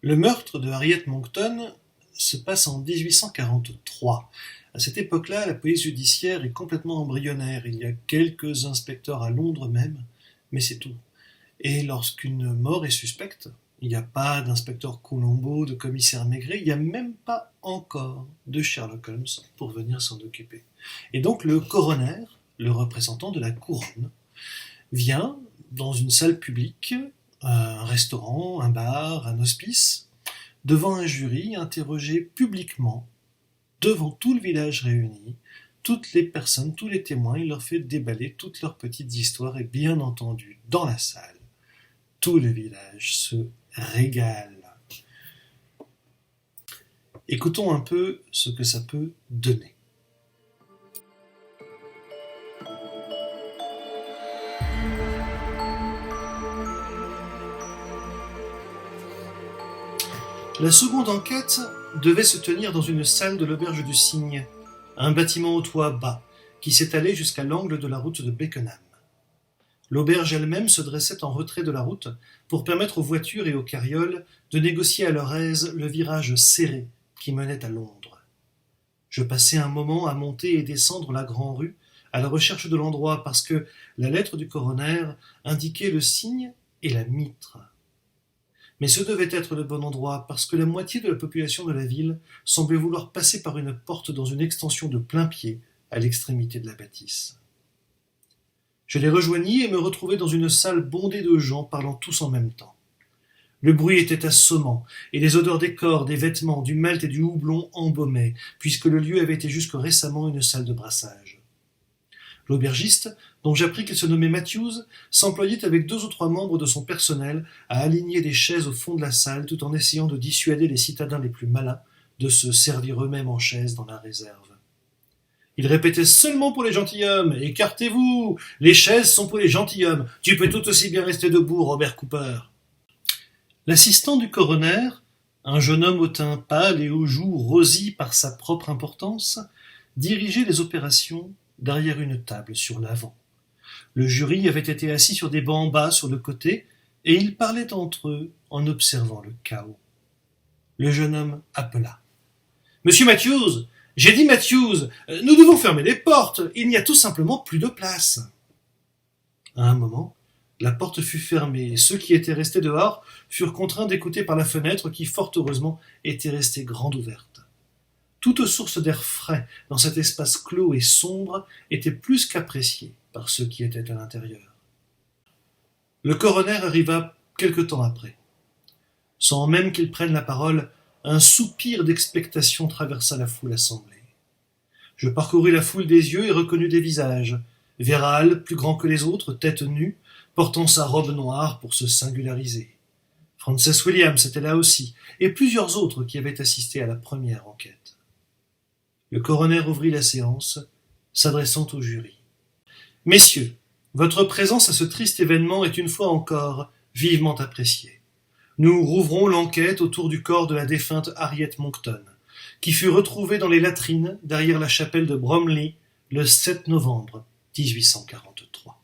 Le meurtre de Harriet Monckton se passe en 1843. À cette époque-là, la police judiciaire est complètement embryonnaire. Il y a quelques inspecteurs à Londres même, mais c'est tout. Et lorsqu'une mort est suspecte, il n'y a pas d'inspecteur Colombo, de commissaire Maigret, il n'y a même pas encore de Sherlock Holmes pour venir s'en occuper. Et donc le coroner, le représentant de la couronne, vient dans une salle publique, un restaurant, un bar, un hospice, devant un jury, interroger publiquement, devant tout le village réuni, toutes les personnes, tous les témoins, il leur fait déballer toutes leurs petites histoires et bien entendu, dans la salle, tout le village se régale. Écoutons un peu ce que ça peut donner. La seconde enquête devait se tenir dans une salle de l'auberge du Cygne, un bâtiment au toit bas, qui s'étalait jusqu'à l'angle de la route de Beckenham. L'auberge elle-même se dressait en retrait de la route pour permettre aux voitures et aux carrioles de négocier à leur aise le virage serré qui menait à Londres. Je passai un moment à monter et descendre la Grand-Rue à la recherche de l'endroit parce que la lettre du coroner indiquait le Cygne et la Mitre. Mais ce devait être le bon endroit, parce que la moitié de la population de la ville semblait vouloir passer par une porte dans une extension de plain-pied à l'extrémité de la bâtisse. Je les rejoignis et me retrouvai dans une salle bondée de gens parlant tous en même temps. Le bruit était assommant, et les odeurs des corps, des vêtements, du malt et du houblon embaumaient, puisque le lieu avait été jusque récemment une salle de brassage. L'aubergiste, dont j'appris qu'il se nommait Matthews, s'employait avec 2 ou 3 membres de son personnel à aligner des chaises au fond de la salle tout en essayant de dissuader les citadins les plus malins de se servir eux-mêmes en chaises dans la réserve. Il répétait seulement pour les gentilshommes, écartez-vous, les chaises sont pour les gentilshommes, tu peux tout aussi bien rester debout, Robert Cooper. L'assistant du coroner, un jeune homme au teint pâle et aux joues rosies par sa propre importance, dirigeait les opérations derrière une table sur l'avant. Le jury avait été assis sur des bancs bas sur le côté, et ils parlaient entre eux en observant le chaos. Le jeune homme appela. « Monsieur Matthews, j'ai dit Matthews, nous devons fermer les portes, il n'y a tout simplement plus de place. » À un moment, la porte fut fermée, et ceux qui étaient restés dehors furent contraints d'écouter par la fenêtre qui, fort heureusement, était restée grande ouverte. Toute source d'air frais dans cet espace clos et sombre était plus qu'appréciée par ceux qui étaient à l'intérieur. Le coroner arriva quelque temps après. Sans même qu'il prenne la parole, un soupir d'expectation traversa la foule assemblée. Je parcourus la foule des yeux et reconnus des visages. Verral, plus grand que les autres, tête nue, portant sa robe noire pour se singulariser. Frances Williams était là aussi, et plusieurs autres qui avaient assisté à la première enquête. Le coroner ouvrit la séance, s'adressant au jury. « Messieurs, votre présence à ce triste événement est une fois encore vivement appréciée. Nous rouvrons l'enquête autour du corps de la défunte Harriet Monckton, qui fut retrouvée dans les latrines derrière la chapelle de Bromley le 7 novembre 1843.